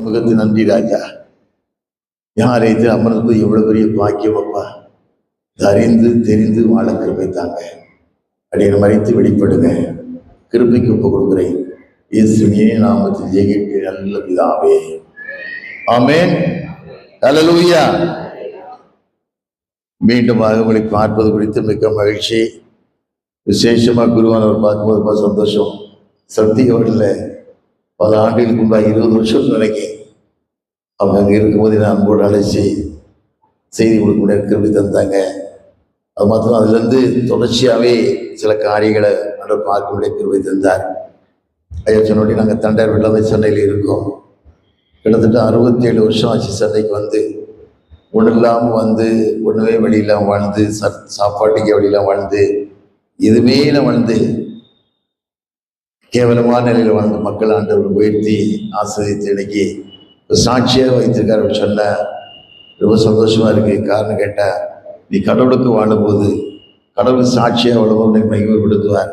சமூகத்து நன்றி ராஜா. யாரை அமர்ந்து எவ்வளவு பெரிய பாக்கியம் அப்பா. அறிந்து தெரிந்து வாழ கிருபை தாங்க. அடியை மறைத்து வெளிப்படுங்க. கிருபைக்கு ஒப்பு கொடுக்குறேன். இயேசுவின் நாமத்தில் ஜெயிக்க நல்ல பிதாவே, ஆமென். ஹல்லேலூயா. மீண்டுமாக உங்களை பார்ப்பது குறித்து மிக்க மகிழ்ச்சி. விசேஷமாக குருவானவர் பார்க்கும்போது ரொம்ப சந்தோஷம். சத்தியோடில் பல ஆண்டுகளுக்கு முன்பாக 20 வருஷம் நினைக்கிறேன். அவங்க அங்கே இருக்கும்போது நான் அன்போடு அழைச்சி செய்தி கொடுக்க கிருபை தந்தாங்க. அது மாத்திரம் அதுலேருந்து தொடர்ச்சியாகவே சில காரியங்களை நடுவர் பார்க்க முடிய கிருபை தந்தார். ஐயா சொன்னோடி நாங்கள் தண்டார் வெள்ளாமை சென்னையில் இருக்கோம். கிட்டத்தட்ட 67 வருஷம் ஆச்சு சென்னைக்கு வந்து. ஒன்றும் இல்லாமல் வந்து, ஒன்றுமே வழியெல்லாம் வாழ்ந்து, சாப்பாட்டுக்கே வழியெல்லாம் வாழ்ந்து, எதுவுமே வாழ்ந்து கேவலமான நிலையில் வாழ்ந்து மக்கள் ஆண்டவர் உயர்த்தி ஆசிரியத்து இன்னைக்கு சாட்சியாக வைத்திருக்காரு சொன்ன ரொம்ப சந்தோஷமாக இருக்குது. காரணம் கேட்டால், நீ கடவுளுக்கு வாழும்போது கடவுளுக்கு சாட்சியாக வாழும்போது இன்னைக்கு மகிமைப்படுத்துவார்.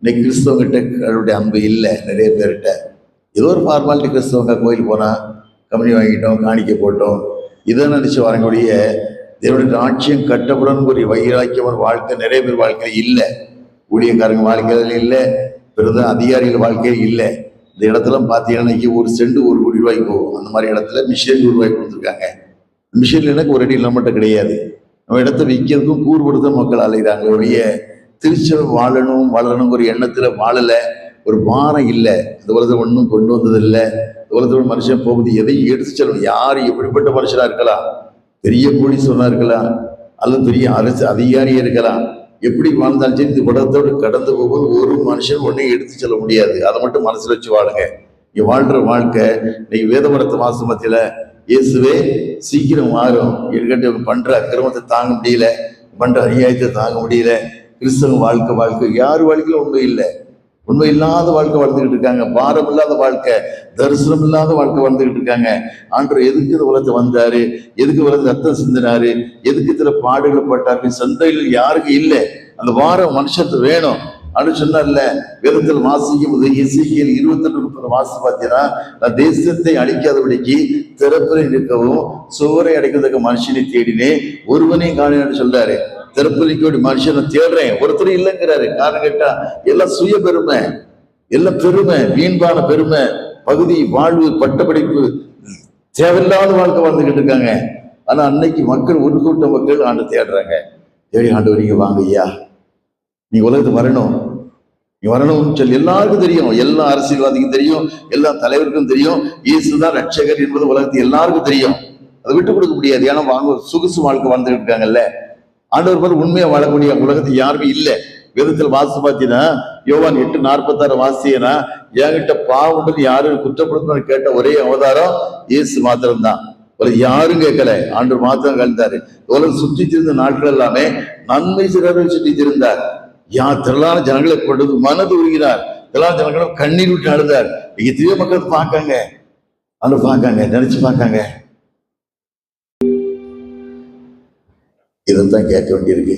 இன்னைக்கு கிறிஸ்தவங்கிட்ட கடவுளுடைய அன்பு இல்லை. நிறைய பேர்கிட்ட ஏதோ ஒரு ஃபார்மாலிட்டி. கிறிஸ்தவங்க கோயில் போனால் கம்பெனி வாங்கிட்டோம், காணிக்க போட்டோம், இதை நினச்சி வரக்கூடிய தேவனுடைய ராட்சியம் கட்டப்படணும் ஒரு வைராக்கியமான வாழ்க்கை நிறைய பேர் வாழ்க்கையில் இல்லை. ஊழியக்காரங்க வாழ்க்கையில் இல்லை, பிறந்த அதிகாரிகள் வாழ்க்கையில் இல்லை. இந்த இடத்துல பார்த்தீங்கன்னா இன்னைக்கு ஒரு சென்ட் 1 கோடி ரூபாய்க்கு போகும். அந்த மாதிரி இடத்துல மிஷின் 100 ரூபாய்க்கு கொடுத்துருக்காங்க. மிஷின் எனக்கு ஒரு அடி நம்மகிட்ட கிடையாது. நம்ம இடத்த விற்கிறதுக்கும் கூறுபடுத்த மக்கள் அலைகிறாங்க. ஒழிய திருச்சல் வாழணும் ஒரு எண்ணத்தில் வாழலை. ஒரு பாரம் இல்லை. இந்த உலகத்தில் ஒன்றும் கொண்டு வந்ததில்லை. இந்த உலகத்தோட மனுஷன் போகுது எதையும் எடுத்து செல்லணும். யார் எப்படிப்பட்ட மனுஷனாக இருக்கலாம், பெரிய கோடீஸ்வரனாக இருக்கலாம், அல்லது பெரிய அரசு அதிகாரியாக இருக்கலாம், எப்படி வாழ்ந்தாலும் சரி இந்த உலகத்தோடு கடந்து போகும்போது ஒரு மனுஷன் ஒன்றையும் எடுத்து செல்ல முடியாது. அதை மட்டும் மனசில் வச்சு வாழுங்க. இங்கே வாழ்கிற வாழ்க்கை இன்னைக்கு வேதபுரத்து மாசமத்தில் இயேசுவே சீக்கிரம் மாறும். என்கிட்ட பண்ணுற அக்கிரமத்தை தாங்க முடியல, பண்ணுற அநியாயத்தை தாங்க முடியல. கிறிஸ்தவ வாழ்க்கை யார் வாழ்க்கையிலும் உண்மை இல்லை. உண்மை இல்லாத வாழ்க்கை வாழ்ந்துகிட்டு இருக்காங்க. பாரம் இல்லாத வாழ்க்கை, தரிசனம் இல்லாத வாழ்க்கை வாழ்ந்துகிட்டு இருக்காங்க. ஆண்டவர் எதுக்கு இந்த உலகத்தை வந்தாரு, எதுக்கு உலகத்தை ரத்தம் சிந்தினாரு, எதுக்கு இதில் பாடுகள் பட்டாரு, சந்தையில் யாருக்கு இல்லை. அந்த வாரம் மனுஷத்து வேணும் அப்படின்னு சொன்னார்ல. வேதத்தில் வாசிக்கும் போது எசேக்கியேல் 22:30 வாசி பார்த்தீங்கன்னா, நான் தேசத்தை அழிக்காதபடிக்கு திறப்பில் நிற்கவும் சுவரை அடைக்கிறதுக்கு மனுஷனை தேடினேன், ஒருவனையும் காணேன்னு சொல்றாரு. திறப்பலிக்கோடி மனுஷனை தேடுறேன், ஒருத்தரும் இல்லைங்கிறாரு. காரணம் கேட்டா எல்லாம் சுய பெருமை, எல்லாம் பெருமை, வீண்பான பெருமை, பகுதி வாழ்வு, பட்டப்படிப்பு, தேவையில்லாத வாழ்க்கை வாழ்ந்துகிட்டு இருக்காங்க. ஆனா அன்னைக்கு மக்கள் ஒரு கூட்ட மக்கள் ஆண்டு தேடுறாங்க. தேடி ஆண்டு வரீங்க, வாங்க ஐயா, நீ உலகத்துக்கு வரணும், நீ வரணும்னு சொல்லி எல்லாருக்கும் தெரியும். எல்லா அரசியல்வாதிக்கும் தெரியும், எல்லா தலைவருக்கும் தெரியும். இயேசுதான் ரட்சகர் என்பது உலகத்துக்கு எல்லாருக்கும் தெரியும். அதை விட்டு கொடுக்க முடியாது. ஏன்னா வாங்க சொகுசு வாழ்க்கை வாழ்ந்துட்டு இருக்காங்கல்ல. ஆண்டவர் போது உண்மையா வாழக்கூடிய உலகத்துக்கு யாருமே இல்லை. வேதத்தில் வாசி பார்த்தீங்கன்னா யோவான் 8:46 வாசியனா, என்கிட்ட பாவம் யாரும் குற்றப்படுத்தணும் கேட்ட ஒரே அவதாரம் இயேசு மாத்திரம்தான். யாரும் கேட்கல, ஆண்டவர் மாத்திரம் கலந்தாரு. உலகம் சுற்றி திருந்த நாட்கள் எல்லாமே நன்மை சிறரை சுற்றி திருந்தார். திரளான ஜனங்களை கொண்டது மனது உருகினார். திரளான ஜனங்களும் கண்ணீர் விட்டு அழுதார். எத்தனையோ மக்கள் பார்க்காங்க, ஆண்டவர் பார்க்காங்க, நினைச்சு பார்க்காங்க. இதைத்தான் கேட்க வேண்டியிருக்கு.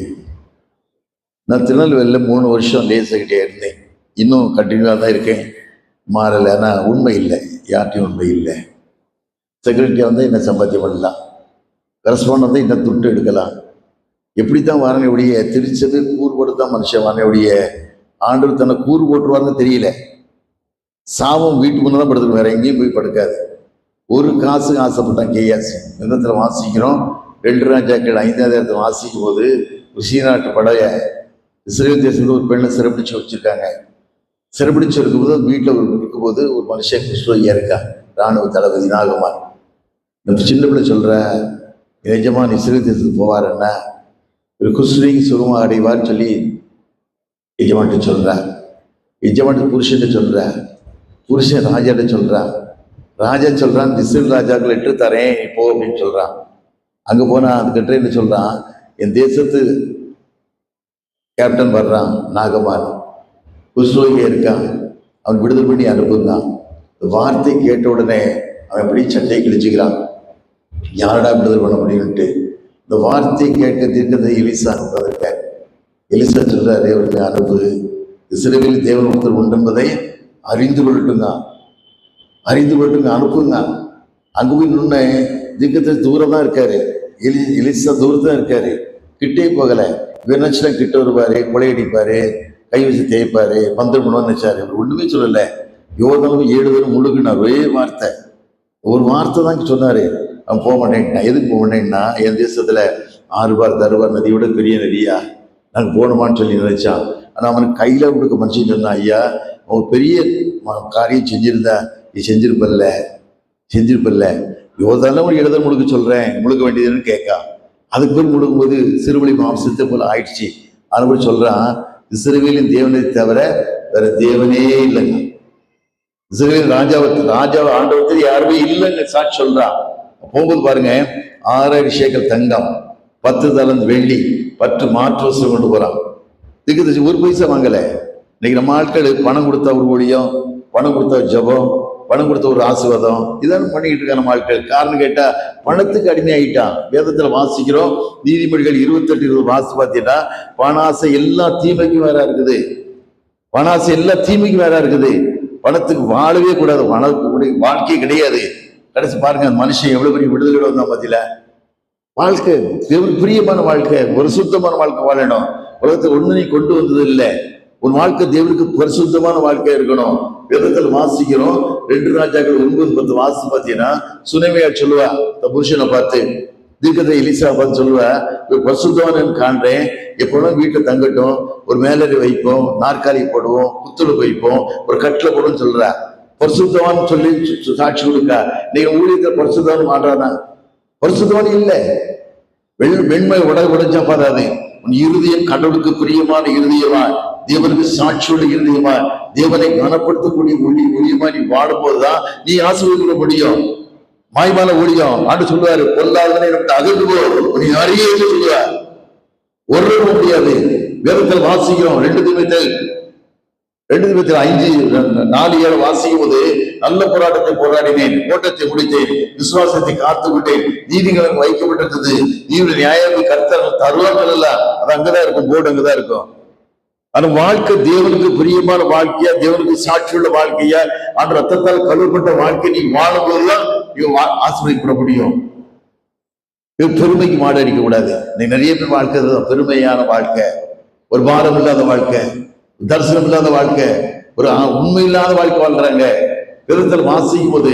நான் திருநெல்வேலியில் 3 வருஷம் லேசகிட்டே இருந்தேன். இன்னும் கண்டினியூவாக தான் இருக்கேன், மாறலை. ஆனால் உண்மை இல்லை, யார்ட்டையும் உண்மை இல்லை. செக்ரட்டரியாக வந்து என்ன சம்பாத்தியம் பண்ணலாம், கரஸ்பாண்ட் வந்து என்ன துட்டு எடுக்கலாம், எப்படித்தான் வாரனை உடைய திருச்சது கூறுபடுத்தான் மனுஷன் வாரனை உடைய ஆண்டு தன்னை கூறு போட்டுருவாருன்னு தெரியல. சாபம் வீட்டுக்கு முன்னே தான் படுத்துக்கணும், வேற எங்கேயும் போய் படுக்காது. ஒரு காசுக்கு ஆசைப்பட்டான் கேயாசி. விதத்தில் வாசிக்கிறோம் 2 ராஜாக்கள் 5ஆவது வாசிக்கும் போது சீனாட்டு படைய இஸ்ரேல் தேசத்தில் ஒரு பெண்ணை சிறப்பிடிச்சு வச்சிருக்காங்க. சிறப்பிடிச்சு இருக்கும்போது வீட்டில் இருக்கும்போது ஒரு மனுஷன் கிறிஸ்துவையா இருக்கா, இராணுவ தளபதி நாகமான். இந்த சின்ன பிள்ளை சொல்ற, எஜமான் இஸ்ரேல் தேசத்துக்கு போவாருன்னா ஒரு கிறிஸ்துவைக்கு சுகமாக அடைவார்னு சொல்லி எஜமான்ட்டு சொல்றா. எஜமான்ட்டு புருஷன்ட்டு சொல்றா, புருஷன் ராஜாட்ட சொல்றான். ராஜா சொல்றான், இஸ்ரேல் ராஜாக்கள் லெட்டர் தரேன் போ அப்படின்னு சொல்றான். அங்க போனா அதுக்கிட்ட என்ன சொல்றான், என் தேசத்து கேப்டன் வர்றான் நாகமான், குஸ்ரோகியா இருக்கான், அவன் விடுதலை பண்ணி அனுப்புகிறான். வார்த்தை கேட்ட உடனே அவன் எப்படி சட்டையை கிழிச்சுக்கிறான், யாரடா விடுதலை பண்ண முடியும்ட்டு. இந்த வார்த்தையை கேட்க தீர்க்கதை எலிசா அனுப்புவதற்க எலிசா சொல்றாரு, அவருக்கு அனுப்பு, இஸ்ரவேலில் தேவன் ஒருத்தர் உண்டு என்பதை அறிந்து கொள்ளட்டுங்க, அறிந்து கொள்ளட்டுங்க, அனுப்புங்க. அங்க போய் நின்று திக்கத்தில் தூரம் தான் இருக்காரு. எலிசா தூரத்தான் இருக்காரு, கிட்டே போகல. இவர் நினைச்சுனா கிட்ட வருவாரு, கொலையடிப்பாரு, கை வச்சு தேய்ப்பாரு, பந்தம் பண்ணுவான்னு நினைச்சாரு. இவர் ஒண்ணுமே சொல்லல. யோர்தானும் 7 பேரும் முழுகுனார். ஒரே வார்த்தை, ஒரு வார்த்தை தான் சொன்னாரு. அவன் போக மாட்டேன்ட்டான். எதுக்கு போக மாட்டேன்னா, என் தேசத்துல ஆறுபார் தருவார் நதியோட பெரிய நதியா, நாங்க போகணுமான்னு சொல்லி நினைச்சான். ஆனா அவனுக்கு கையில கொடுக்க மனுஷன் சொன்னான், ஐயா அவன் பெரிய காரியம் செஞ்சிருந்தா நீ செஞ்சிருப்பல்ல. யோர்தானும் ஒரு 7 பேர் முழுக்க சொல்றேன், முழுக்க வேண்டியதுன்னு கேட்கான். அதுக்கு பேர் முழுக்கும்போது சிறுவழி மாம்சத்தை போல ஆயிடுச்சு. அதனால சொல்றான், இஸ்ரவேலின் தேவனை தவிர வேற தேவனே இல்லைங்க. இஸ்ரவேல் ராஜாவை ஆண்டவத்தில் யாருமே இல்லைன்னு சாட்சி சொல்றான். போகும்போது பாருங்க, 6 சேக்கல் தங்கம், 10 தலந்து வெள்ளி, 10 மாற்று வஸ்திரம் கொண்டு போறான். இதுக்கு ஒரு பைசா வாங்கல. இன்னைக்கு நம்ம ஆட்கள் பணம் கொடுத்தா ஒரு ஊழியம், பணம் கொடுத்தா ஜபம், பணம் கொடுத்த ஒரு ஆசீர்வாதம், இதான் பண்ணிக்கிட்டு இருக்க நம்ம ஆட்கள். காரணம் கேட்டா பணத்துக்கு அடிமையாயிட்டான். வேதத்துல வாசிக்கிறோம், நீதிமொழிகள் 28:20 வாசி பார்த்தீங்கன்னா, பணாசை எல்லா தீமைக்கும் வேற இருக்குது. பணாசை எல்லா தீமைக்கும் வேற இருக்குது. பணத்துக்கு வாழவே கூடாது, பணத்துக்கு வாழ்க்கை கிடையாது. கடைசி பாருங்க, மனுஷன் எவ்வளவு பெரிய விடுதலை வந்தான் பாத்தீங்களா. வாழ்க்கை தேவனுக்கு பிரியமான வாழ்க்கை, ஒரு சுத்தமான வாழ்க்கை வாழணும். உலகத்தை ஒண்ணு நீ கொண்டு வந்தது இல்லை. உன் வாழ்க்கை தேவனுக்கு பரிசுத்தமான வாழ்க்கையா இருக்கணும். வேதத்தில் வாசிக்கிறோம், 2 ராஜாக்கள் 9:10 வாசி பார்த்தீங்கன்னா, சுனேமியா சொல்லுவா புருஷனை பார்த்து, தீர்க்கதை எலிசா பார்த்து சொல்லுவா, பரிசுத்தவான் காண்றேன், எப்போதும் வீட்டுல தங்கட்டும், ஒரு மேலறை வைப்போம், நாற்காலி போடுவோம், புத்துழுப்பு வைப்போம், ஒரு கட்டில போடுன்னு சொல்றா. பரிசுத்தவான் சொல்லி சாட்சி கொடுக்கா. நீங்க ஊழியத்தை பரிசுத்தவான் மாட்டானா? பரிசுத்தவான் இல்லை. வெண்மை உடைஞ்சா பாதாது. உன் இருதயம் கடவுளுக்கு பிரியமான இருதயமா, தேவனுக்கு சாட்சியோட இருதயமா, தேவனை கனப்படுத்தக்கூடிய ஊழியமா நீ வாடும்போதுதான் நீ ஆசீர்வதிக்க முடியும். மாய்மான ஊழியம் ஆண்டு சொல்லுவாரு, பொல்லாதவனை அகன்று போ, நீ அறிய சொல்லுவார். ஒரு முடியாது. வேதத்தில் வாசிக்கிறோம், 2 தீமோத்தேயு 5:4-7 வாசிக்கும் போது, நல்ல போராட்டத்தை போராடினேன், ஓட்டத்தை முடித்தேன், விசுவாசத்தை காத்து விட்டேன், நீதிகளுக்கு வைக்கப்பட்டிருந்தது, நீதியுடைய நியாயத்தை கர்த்தர் தருவார்கள் அல்ல. அது அங்கதான் இருக்கும், போர்டு அங்கதான் இருக்கும். ஆனா வாழ்க்கை தேவனுக்கு பிரியமான வாழ்க்கையா, தேவனுக்கு சாட்சியுள்ள வாழ்க்கையா, அந்த ரத்தத்தால் கழுவப்பட்ட வாழ்க்கை நீ வாழும்போதுதான் ஆசீர்வதிக்கப்பட முடியும். பெருமைக்கு மாடு அடிக்க கூடாது. நீ நிறைய பேர் வாழ்க்கை பெருமையான வாழ்க்கை, ஒரு பாரம் இல்லாத வாழ்க்கை, தரிசனம் இல்லாத வாழ்க்கை, ஒரு உண்மை இல்லாத வாழ்க்கை வாழ்றாங்க. வேதத்தில் வாசிக்கும் போது,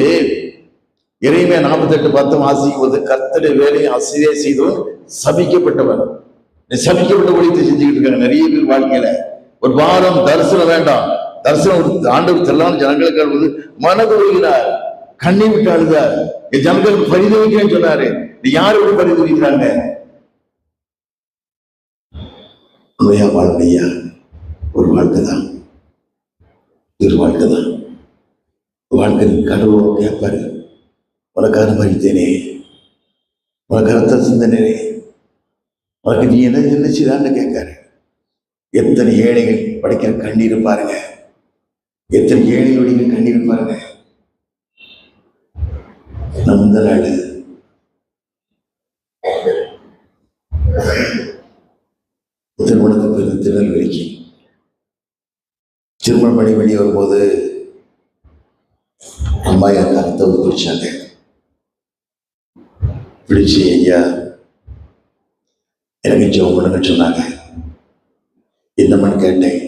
எரேமியா 48:10 வாசிக்கும் போது, கர்த்தருடைய வேலையை அசிரியா செய்தவன் சபிக்கப்பட்டவன். சபிக்கப்பட்ட ஊழியத்தை செஞ்சுக்கிட்டு இருக்காங்க நிறைய பேர் வாழ்க்கையில. ஒரு வாரம் தரிசனம் வேண்டாம், தரிசனம் ஆண்டவர் செல்லான ஜனங்களுக்கு அழுவது மனதுருகினார், கண்ணை விட்டு அழுதார். என் ஜனங்களுக்கு பரிதவிக்கிறேன்னு சொன்னாரு. நீ யாரு விட பரிதவிக்கிறாங்க? உண்மையா வாழ்க்கையா? ஒரு வாழ்க்கை தான், ஒரு வாழ்க்கை தான். வாழ்க்கை கடவுள் கேட்பாரு, உனக்கான மறித்தேனே, உனக்கு ரத்த சிந்தனே, உனக்கு நீ என்ன செய்தான்னு கேட்காரு. எத்தனை ஏழைகள் படிக்கிற கண்ணீர் பாருங்க, எத்தனை ஏழைகளுடைய கண்ணீர் பாருங்க. நம்ம நாடு திருமணத்துக்கு பிறகு திருநெல்வேலிக்கு திருமணம் பண்ணி வெளியே வரும்போது அம்மா என் கருத்தை பிடிச்சாங்க. பிடிச்சு, ஐயா எனக்கு ஜெபம் பண்ணுங்க சொன்னாங்க. என்னமான்னு கேட்டேன்.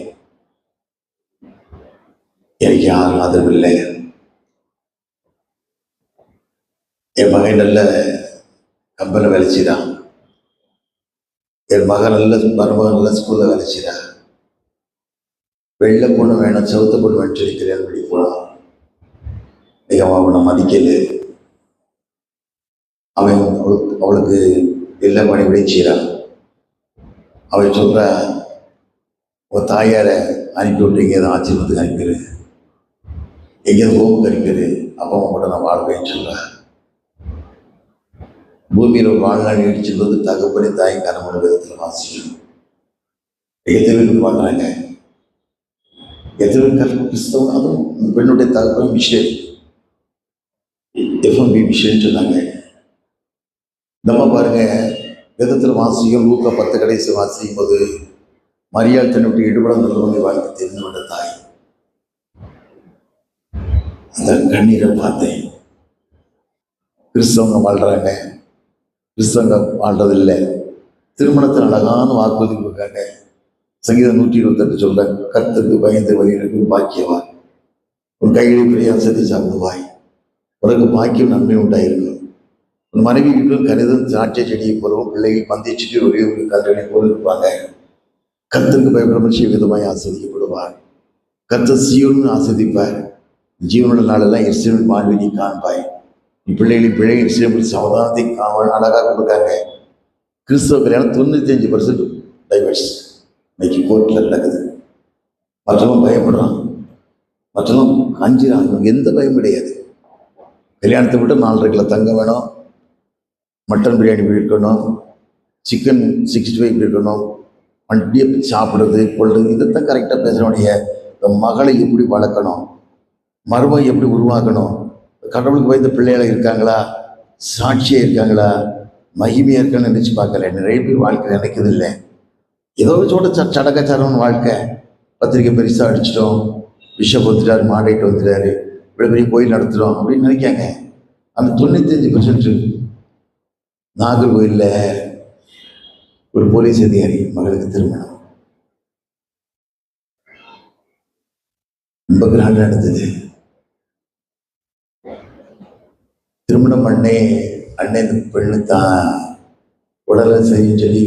எனக்கு யாரும் ஆதரவு இல்லை. என் மகன் நல்ல கம்பெனியில் வேலை செய்தான், என் மகன் மருமகன் நல்ல ஸ்கூல்ல வேலை செய்தான். வெள்ளை பொண்ணு வேணும், செவத்த பொண்ணு வேணும் சொல்லி கல்யாணம் பண்ணி போனான். அவனை மதிக்கல. அவன் அவளுக்கு எல்லா பணிபடியும் செய்கிறான். அவன் சொல்ற, உன் தாயாரை அனுப்பி விட்டு எங்கேயாவது ஆச்சரியத்துக்கு அனுப்பிடு, எங்கேயாவது ஹோமுக்கு அனுப்பிடு, அப்பா அம்மா கூட நான் வாழ்வேன்னு சொல்றேன். பூமியில் ஒரு வாழ்நாள் நீடிச்சுள்ளது தகப்பனே தாய் கனமான விதத்தில் வாசிக்கணும். எத்தனை பேருக்கு பார்க்குறாங்க, எத்தனை பேர் கிறிஸ்தவம். அதுவும் பெண்ணுடைய தகப்பன் மிஷன், எஃப்எம்பி மிஷன் சொன்னாங்க. நம்ம பாருங்க, வேதத்தில் வாசிக்கும் லூக்கா 10 கடைசி வாசிக்கும் போது, மரியாள் தன்னுடைய ஈடுபட நல்லவங்க வாழ்க்கை தெரிந்தோட தாய். அந்த கண்ணீரை பார்த்தேன். கிறிஸ்தவங்க வாழ்கிறாங்க, கிறிஸ்தவங்க வாழ்றதில்லை. திருமணத்தில் அழகான வாக்குறுதி கொடுக்காங்க. சங்கீதம் 128 சொல்றாங்க, கர்த்தருக்கு பயந்து வழிநடக்கும் பாக்கியவான், உன் கைகளை பிரயாசத்தை சாப்பிடுவாய், உனக்கு பாக்கியம் நன்மை உண்டாயிருக்கும். உன் மனைவி வீட்டிலும் கணிதம் திராட்சை செடியை போலவும் பிள்ளைகள் பந்தய செடி ஒரே ஒரு கல்வனை போல இருப்பாங்க. கர்த்தருக்கு பயப்பட விதமாய் ஆஸ்வதிக்கப்படுவார். கர்த்தர் சீயோன்னு ஆஸ்வதிப்பார். ஜீவனோட நாளெல்லாம் எரிசல் மாண்பினி காண்பாய். பிள்ளைகளின் பிள்ளை எரிசல் சமாதானத்தை அழகாக கொடுக்காங்க. கிறிஸ்தவ கல்யாணம் 95% டைவர்ஸ் இன்னைக்கு கோர்ட்டில் நடக்குது. மற்றவங்க பயப்படுறான், மற்றவங்க அஞ்சுறாங்க. எந்த பயம் கிடையாது. கல்யாணத்தை விட்டு 4.5 கிலோ தங்கம் வேணும், மட்டன் பிரியாணி இப்படி இருக்கணும், சிக்கன் 65 இப்படி இருக்கணும், வண்டியை சாப்பிட்றது கொள்வது, இதைத்தான் கரெக்டாக பேசுகிறோடைய. இந்த மகளை எப்படி வளர்க்கணும், மருமகை எப்படி உருவாக்கணும், கடவுளுக்கு பயந்த பிள்ளைகளை இருக்காங்களா, சாட்சியாக இருக்காங்களா, மகிமையாக இருக்கான்னு நினச்சி பார்க்கல. நிறைய பேர் வாழ்க்கை நினைக்கிறது இல்லை. ஏதோ சோட சடக்கச்சாரம்னு வாழ்க்கை. பத்திரிக்கை பெருசாக அடிச்சிட்டோம், பிஷப் வந்துட்டார், மாடேட்டு வந்துட்டாரு, இவ்வளோ பெரிய கோயில் நடத்துகிறோம் அப்படின்னு நினைக்காங்க. அந்த 95% நாகர்கோயிலில் ஒரு போலீஸ் அதிகாரி மகளுக்கு திருமணம் ரொம்ப கிராண்டாக நடந்தது. திருமணம் அண்ணே இந்த பெண்ணு தான் உடலை செய்யும் சொல்லி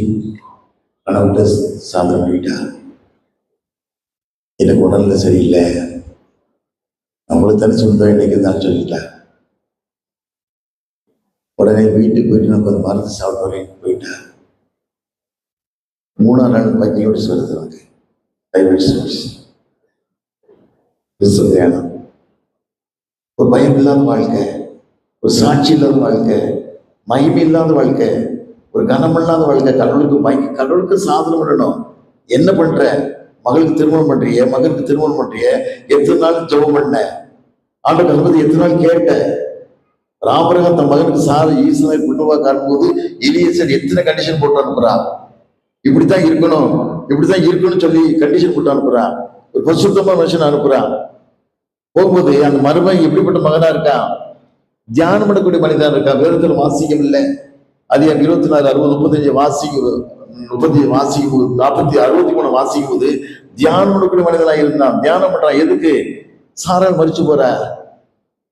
கணவன்கிட்ட சாதனை பண்ணிட்டார். எனக்கு உடல்ல சரியில்லை, நம்மளுக்கு தனி சொந்தம் இன்னைக்கு தான் சொல்லிட்டேன். உடனே வீட்டுக்கு போயிட்டு நம்ம அந்த மருந்து சாப்பிட்டு போயிட்டேன். 3ஆம் நாள் பைக்கியோடு சொல்லுது எனக்கு டைவர்ஸ். ஒரு பயம் இல்லாத வாழ்க்கை, ஒரு சாட்சி இல்லாத வாழ்க்கை, மகிமை இல்லாத வாழ்க்கை, ஒரு கனமில்லாத வாழ்க்கை. கடவுளுக்கு சாதனம் பண்ணணும். என்ன பண்ற? மகளுக்கு திருமணம் பண்றிய, மகனுக்கு திருமணம் பண்றிய, எத்தனை நாள் ஜெபம் பண்ண, ஆண்டவர் அனுமதி எத்தனை நாள் கேட்ட. ராமரகம் தன் மகனுக்கு ஈசனை குடும்பா காணும்போது எலியேசர் எத்தனை கண்டிஷன் போட்டு அனுப்புறான். இப்படித்தான் இருக்கணும்னு சொல்லி கண்டிஷன் போட்டு அனுப்புறான். ஒரு பரிசுத்தமான மனுஷன் அனுப்புறான். போகும்போது அந்த மருமகன் எப்படிப்பட்ட மகனா இருக்கான், தியானம் பண்ணக்கூடிய மனிதனா இருக்கான். வேதத்தில் வாசிக்கம் இல்லை. அதிகாரம் 24, 60, 35 வாசிக்கும் போது 63 வாசிக்கும் போது தியானம் பண்ணக்கூடிய மனிதனாக இருந்தான். தியானம் பண்றான். எதுக்கு? சாரால் மறிச்சு போற.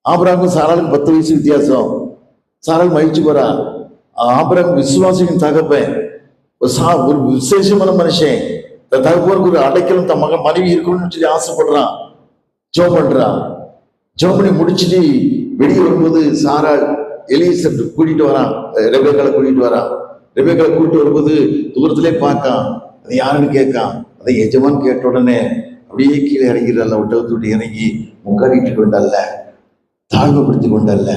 ஆபிரகாமுக்கும் சாராளுக்கும் 10 வயசு வித்தியாசம். சாரால் மறிச்சு போறா. ஆபிரகாம் விசுவாசியின் தகப்பன், ஒரு விசேஷமான மனுஷன். தகப்பனுக்கு ஒரு அடைக்கலம் தன் மகன் மனைவி இருக்கணும்னு சொல்லி ஆசைப்படுறான். ஜெபம் பண்றான். ஜெபம் பண்ணி முடிச்சுட்டு வெளியே வரும்போது சாராள் எலியேசர் கூட்டிட்டு வரான். ரெபேக்காளை கூட்டிட்டு வரும்போது தூரத்திலே பார்க்கான். அது யாருன்னு கேட்கான். அதை எஜமான் கேட்ட உடனே அப்படியே கீழே இறங்கிறல்ல, ஒட்டகத்தை விட்டு இறங்கி முக்காடிட்டு கொண்டல்ல, தாழ்வுபடுத்தி கொண்டல்ல.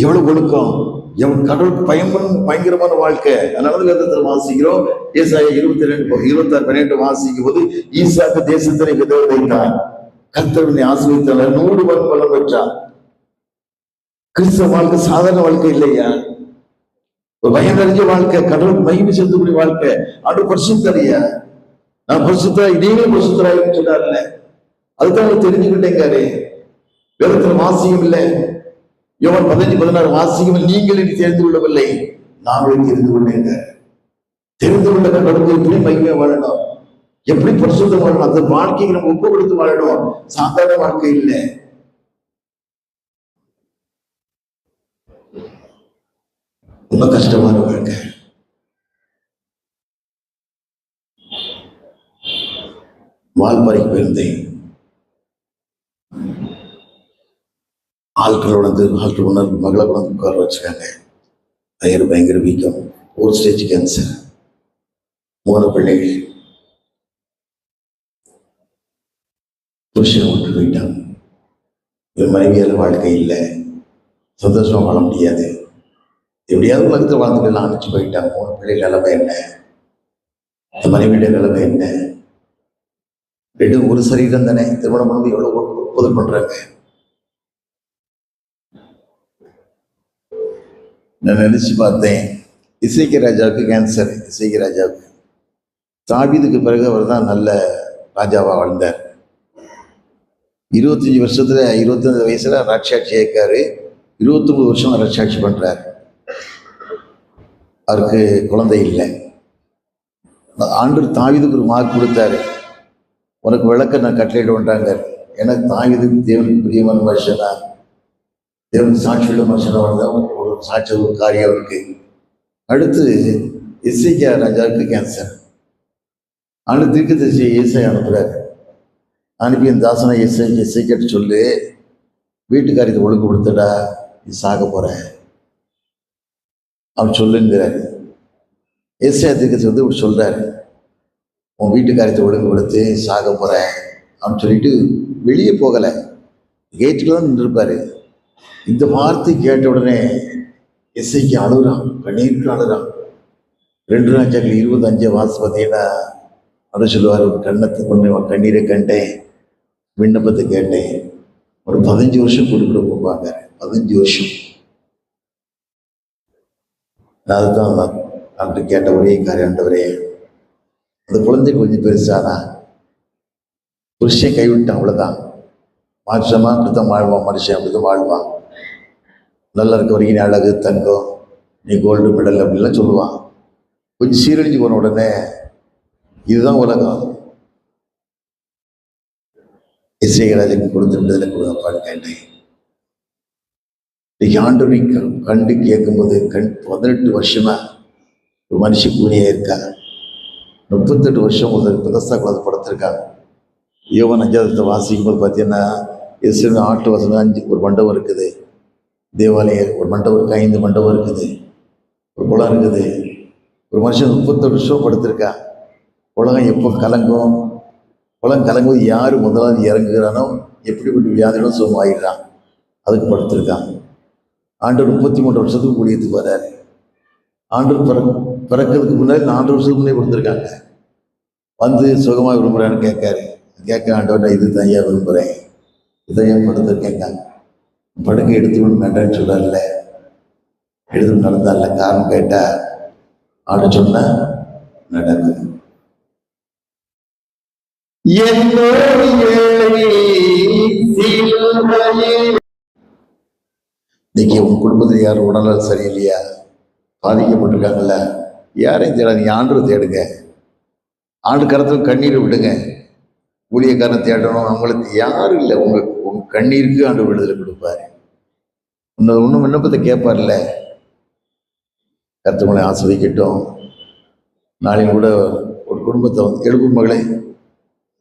எவ்வளவு ஒழுக்கம், எவ்வளவு கடவுள் பயங்கரமான வாழ்க்கை. அதனால வாசிக்கிறோம். ஏசாயா 22:26 வாசிக்கும் போது, ஈசாக்கு தேசத்தினை விதவை வைத்தான், கர்த்தர் ஆசீர்வதித்தார், 100 வருடம் பலம் பெற்றான். கிறிஸ்தவ வாழ்க்கை சாதாரண வாழ்க்கை இல்லையா? ஒரு பயம் நிறைஞ்ச வாழ்க்கை, கடவுள் மகிமை செலுத்தக்கூடிய வாழ்க்கை. அது பரிசுத்தரையா, நான் பரிசுத்தரா, நீங்களும் பரிசுத்தராயின்னு சொன்னார்ல, அதுதான் தெரிஞ்சுக்கிட்டேங்காரு. வேதத்துல வாசியம் இல்லை. யோவான் 15:16 வாசியம், நீங்கள் இனி தெரிந்து கொள்ளவில்லை, நாங்களும் தெரிந்து கொண்டேங்க. தெரிந்து கொண்ட கடவுள் எப்படி மகிமையா வாழணும், எப்படி பரிசுத்தம் வாழணும், அந்த வாழ்க்கைக்கு நம்ம ஒப்பு கொடுத்து வாழணும். சாதாரண வாழ்க்கை இல்லை. ரொம்ப கஷ்டமான வாழ்க்கை. வால்பாறைக்கு போயிருந்தேன். ஆட்கள் மகளை கொண்டு உட்கார வச்சுக்காங்க. பயங்கர வீக்கம், 4 ஸ்டேஜ் கேன்சர், 3 பிள்ளைகள். புருஷன் விட்டு போயிட்டான். இவன் மனைவியால் வாழ்க்கை இல்லை, சந்தோஷமா வாழ முடியாது, எப்படியாவது உலகத்தில் வாழ்ந்துக்கலாம் அனுப்பிச்சு போயிட்டான். 3 பிள்ளைகள் நிலைமை என்ன, இந்த மனைவியுடைய நிலைமை என்ன? 2 ஒரு சரீரம் தானே. திருமணம் பண்ணி எவ்வளவு ஒப்புதல் பண்றாங்க. நான் நினைச்சு பார்த்தேன், இசைக்கிய ராஜாவுக்கு கேன்சர். இசைக்கிய ராஜாவுக்கு தாவீதுக்கு பிறகு அவர் தான் நல்ல ராஜாவா வாழ்ந்தார். 25 வருஷத்துல 25 வயசுல ராட்சாட்சி ஏற்காரு. 29 வருஷம் அரசாட்சி பண்றார். அவருக்கு குழந்தை இல்லை. ஆண்டவர் தாவீதுக்கு ஒரு வாக்கு கொடுத்தாரு, உனக்கு விளக்க நான் கட்டளையிடுவேன்றாங்க. ஏன்னா தாவீது தேவனுக்கு பிரியமான மனுஷனா, தேவனுக்கு சாட்சியுள்ள மனுஷனா வந்தால் ஒரு சாட்சி ஒரு காரியம் இருக்கு. அடுத்து எசேக்கியா ராஜாவுக்கு கேன்சர். ஆண்டு தீர்க்கதரிசியை ஏசாயா அனுப்புறாரு. அனுப்பி என் தாசனை எசேக்கியாட்ட சொல்லு, வீட்டு காரியத்தை ஒழுங்குபடுத்தடா, நீ சாக போற அவன் சொல்லுங்கிறாரு. ஏசாயா தீர்க்கதரிசி வந்து இப்படி சொல்றாரு, உன் வீட்டு காரியத்தை ஒழுங்குபடுத்தி சாக போறேன் அப்படின்னு சொல்லிட்டு வெளியே போகலை, கேட்டுக்கு தான் நின்றுருப்பாரு. இந்த வார்த்தை கேட்ட உடனே எசேக்கியா அழுகுறான், கண்ணீருக்கு அழுகிறான். 2 ராஜாக்கள் 25 பார்த்தீங்கன்னா அவர் சொல்லுவார், ஒரு கண்ணத்தை கொண்டு கண்ணீரை கண்டேன், விண்ணப்பத்தை கேட்டேன். ஒரு 15 வருஷம் கொடுக்க போவாங்க. 15 வருஷம். அதுதான் அப்படி கேட்ட ஒரே காரியம், ஆண்டவரே அந்த குழந்தை கொஞ்சம் பெருசானா புருஷன் கைவிட்டான், அவ்வளோதான். மாற்றமாக அப்படித்தான் வாழ்வான் மனுஷன், அப்படித்தான் வாழ்வான். நல்லா இருக்க வரைக்கும் நீ அழகு, தங்கம், நீ கோல்டு மெடல் அப்படின்லாம் சொல்லுவான். கொஞ்சம் சீரழிஞ்சு போன உடனே இதுதான் உலகம். இசைகராஜுக்கு கொடுத்துருந்ததில் கொடுப்பான்னு கேட்டேன். இன்னைக்கு ஆண்டவரை கண்டு கேட்கும்போது 18 வருஷமா ஒரு மனுஷ கூனியே இருக்கா. 38 வருஷம் ஒரு பிரதஸ்தா குழந்தை படுத்திருக்காங்க. யோவான் 5 வாசிக்கும் போது பார்த்தீங்கன்னா இயேசு ஆட்டு வசனம் 5 ஒரு மண்டபம் இருக்குது, தேவாலயம் ஒரு மண்டபம் இருக்குது, 5 மண்டபம் இருக்குது, ஒரு குளம் இருக்குது. ஒரு மனுஷன் 38 வருஷம் படுத்திருக்கா. உலகம் எப்போ கலங்கும், உலகம் கலங்கும்போது யார் முதலாவது இறங்குகிறானோ எப்படிப்பட்ட வியாதிகளும் சுகமாகிடுறான், அதுக்கு படுத்திருக்கான். ஆண்டவர் 33 வருஷத்துக்கு கூடியதுக்கு வர்றாரு. ஆண்டவர் பிறக்கிறதுக்கு முன்னாடி 4 வருஷத்துக்கு முன்னே கொடுத்துருக்காங்க. வந்து சுகமாக விரும்புகிறான்னு கேட்க ஆண்டவர் நான் இது தனியாக விரும்புகிறேன், இதையாக படுத்துருக்கேங்க. படுக்கை எடுத்துக்கணும் வேண்டான்னு சொல்கிறார்ல, எடுத்து நடந்தால. காரணம் கேட்டால் ஆண்டு சொன்ன நடக்கும். இன்னைக்கு உன் குடும்பத்தில் யாரும் உடல்நலம் சரியில்லையா, பாதிக்கப்பட்டிருக்காங்கல்ல, யாரையும் தேடாதீங்க, ஆண்டவரை தேடுங்க. ஆண்டு கரத்தில் கண்ணீரை விடுங்க. ஊழியக்காரன் தேடணும், அவங்களுக்கு யாரும் இல்லை. உங்க கண்ணீருக்கு ஆண்டு விடுதலை கொடுப்பாரு. இன்னும் விண்ணப்பத்தை கேட்பார்ல. கர்த்தர்களை ஆஸ்வதிக்கட்டும். நாளைக்கு கூட ஒரு குடும்பத்தை வந்து எழுப்பும் மகளே,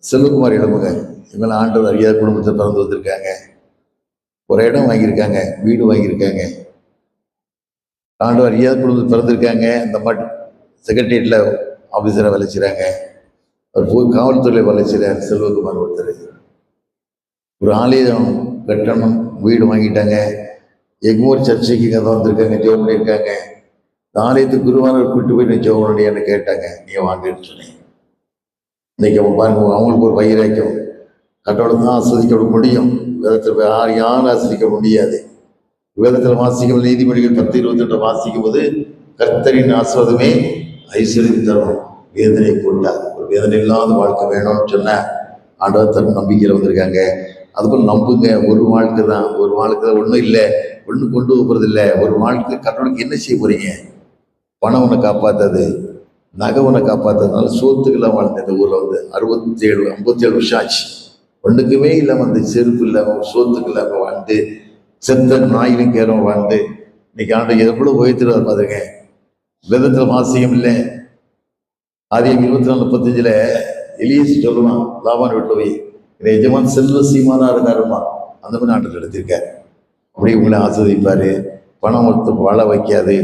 செல்வகுமார் எழுப்புங்க. இவங்க ஆண்டவர் அறியாத குடும்பத்தை பிறந்து வந்திருக்காங்க, ஒரு இடம் வாங்கியிருக்காங்க, வீடு வாங்கியிருக்காங்க. ஆண்டவர் அறியாத குடும்பத்தை பிறந்திருக்காங்க. இந்த செக்ரட்டரியேட்டில் ஆஃபீஸராக வேலை செய்கிறாங்க. அவர் போய் காவல்துறையில் வேலை செய்கிறார். செல்வகுமார் ஒருத்தர் ஒரு ஆலயம் கட்டணம், வீடு வாங்கிட்டாங்க. எக்மோர் சர்ச்சைக்கு கதை வந்திருக்காங்க, ஜெபம் பண்ணியிருக்காங்க. இந்த ஆலயத்துக்கு குருவானர் கூட்டு போய் நீ ஜெபம் பண்ணியான்னு கேட்டாங்க. நீ வாங்கின்னு சொன்னேன். இன்னைக்கு அவங்க பாருங்க, அவங்களுக்கு ஒரு வைராக்கியம். கடவுளை தான் ஆஸ்வதிக்க முடியும், வேதத்தில் யாரும் ஆஸ்வதிக்க முடியாது. வேதத்தில் வாசிக்கும் நீதிமொழிகள் 10:28 வாசிக்கும் போது கர்த்தரின் ஆஸ்வாதமே ஐஸ்வர்யம் தரும், வேதனை கூட்டாது. ஒரு வேதனை இல்லாத வாழ்க்கை வேணும்னு சொன்ன ஆண்டவர் தன் நம்பிக்கையில் வந்திருக்காங்க. அதுபோல் நம்புங்க. ஒரு வாழ்க்கை தான், ஒரு வாழ்க்கை தான், ஒன்றும் இல்லை, ஒன்றும் கொண்டு போகிறது இல்லை. ஒரு வாழ்க்கை கடவுளுக்கு என்ன செய்ய போறீங்க? பணம் உன்னை காப்பாற்றாது, நகை உன்னை காப்பாற்றுறதுனால சோத்துக்கெல்லாம் வாழ்ந்த இந்த ஊரில் வந்து 57 வருஷம் ஆச்சு. ஒன்றுக்குமே இல்லாமல் வந்து செருப்பு இல்லாமல் சோத்துக்கு இல்லாமல் வாழ்ந்து செத்த நாயிலும் கேரம் வாழ்ந்து இன்னைக்கு ஆண்டு எவ்வளோ உயர்த்துறாரு பாருங்க. வேதத்தில் வாசியம் இல்லை. ஆதியம் 24:35 எலியேசு சொல்லுவான் லாபான் வீட்டில் போய், எஜமான் செல்வ சீமானா இருந்தாருமா, அந்த மாதிரி ஆண்டு எடுத்திருக்காரு. அப்படி உங்களை ஆஸ்வதிப்பாரு. பணம் ஒருத்த வாழ வைக்காது.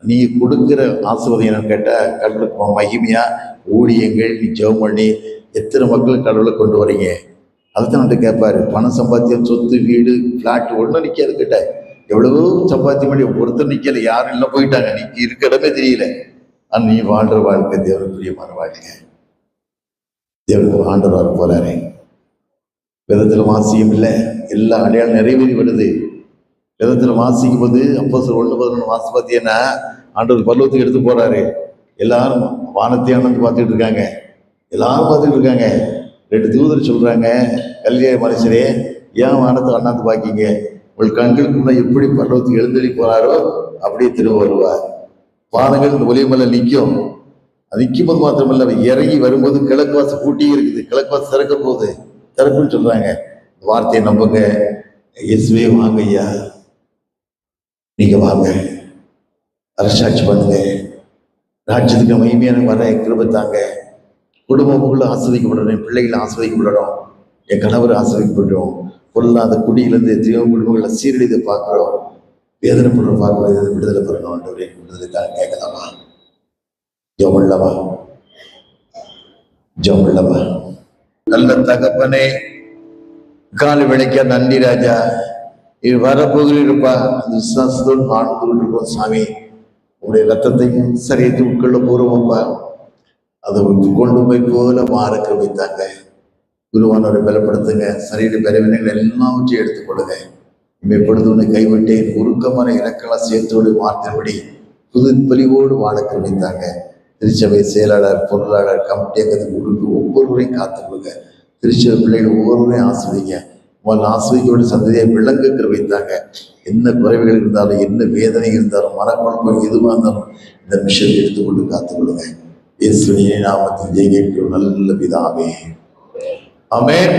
நீ கொடுக்குற ஆசிர்வாதம் என்னன்னு கேட்டால் கடவுளுக்கு மகிமையா ஊழியங்கள், நீ ஜெபம் பண்ணி எத்தனை மக்கள் கடவுளை கொண்டு வரீங்க, அதுதான் அவன்கிட்ட கேட்பாரு. பணம் சம்பாத்தியம், சொத்து, வீடு, ஃப்ளாட் ஒன்றும் நிற்காது கிட்ட. எவ்வளவோ சம்பாத்தியம் பண்ணி ஒருத்தர் நிற்கல, யாரும் இல்லை, போயிட்டாங்க. நீ இருக்க இடமே தெரியல. ஆனால் நீ வாழ்கிற வாழ்க்கை தேவனுக்கு பிரியமான வாழ்க்கை. தேவனுக்கு ஆண்டவர் வர போறாரு. வேதத்தில் வாசியம் இல்லை, எல்லா அடையாளம் நிறைவேறி வருது. வேதத்தில் வாசிக்கும் போது அப்போஸ்தலர் 1:11 வாசி பார்த்தீங்கன்னா ஆண்டவர் பரலோகத்துக்கு எடுத்து போறாரு. எல்லாரும் வானத்தை அண்ணாந்து பார்த்துட்டு இருக்காங்க, எல்லாரும் பார்த்துட்டு இருக்காங்க. 2 தூதர் சொல்றாங்க, கல்லிய மனுஷரே ஏன் வானத்தை அண்ணாந்து பார்க்கிங்க, உங்கள் கண்களுக்கு முன்னாடி எப்படி பரலோகத்துக்கு எழுந்தள்ளி போறாரோ அப்படியே திரும்ப வருவார். வானங்கள் இந்த ஒலிமலை நிற்கும். அது நிற்கும் போது மாத்திரமல்ல, அவன் இறங்கி வரும்போது கிழக்கு வாசல் பூட்டியே இருக்குது. கிழக்கு வாசல் திறக்க போகுது, திறக்குன்னு சொல்றாங்க. வார்த்தையை நம்புங்க. இயேசுவே வாங்க ஐயா, நீங்க வாங்க, அரசாட்சி பண்ணுங்க, ராஜ்யத்துக்கு மகிமையான வர கிருபை தாங்க. குடும்பமுக்குள்ள ஆஸ்வதிக்கப்படணும், என் பிள்ளைகள் ஆஸ்வதிக்கப்படணும், என் கணவர் ஆஸ்வதிக்கப்படணும். பொருளாத குடியிலிருந்து எத்தனையோ குடும்பங்களை சீரழிதை பார்க்கிறோம், வேதனைப்படுற பார்க்கிறோம். விடுதலை பெறணும். விடுதலை தான் கேட்கலாமா? ஜோமல்லவா, ஜோமல்லவா. நல்ல தகப்பனே, காலை விளைக்க நன்றி ராஜா. இது வரப்போகிறப்பா, அந்த விசுவாசத்தோடு வாழ்ந்து கொண்டிருக்கோம் சாமி. உங்களுடைய ரத்தத்தையும் சரியத்தை உட்கொள்ள போறோம்ப்பா. அதை கொண்டு போய் போல மாறக்க வைத்தாங்க. குருவானவரை பலப்படுத்துங்க. சரீர பலவீனங்கள் எல்லாவற்றையும் எடுத்துக்கொள்ளுங்க. இப்பொழுது உன்னை கைவிட்டேன், உருக்கமான இலக்கெல்லாம் சேர்த்தோடு வார்த்தைப்படி புது பலிவோடு வாழக்க வைத்தாங்க. திருச்சபை செயலாளர், பொருளாளர், கமிட்டியாக ஒவ்வொருவரையும் காத்துக்கொள்ளுங்க. திருச்சபை பிள்ளைகள் ஒவ்வொருவரையும் ஆஸ்வதிங்க. முதல்ல ஆஸ்வதிக்கோடு சந்ததியை விளங்குக்கிற வைத்தாங்க. என்ன குறைவுகள் இருந்தாலும், என்ன வேதனை இருந்தாலும், மனக்குழப்பம் எதுவாக இருந்தாலும் இந்த மிஷனை எடுத்துக்கொண்டு காத்துக்கொள்ளுங்க. இயேசுவின் நாமத்தில் ஜெயிக்கிறோம் நல்ல பிதாவே. ஆமென்.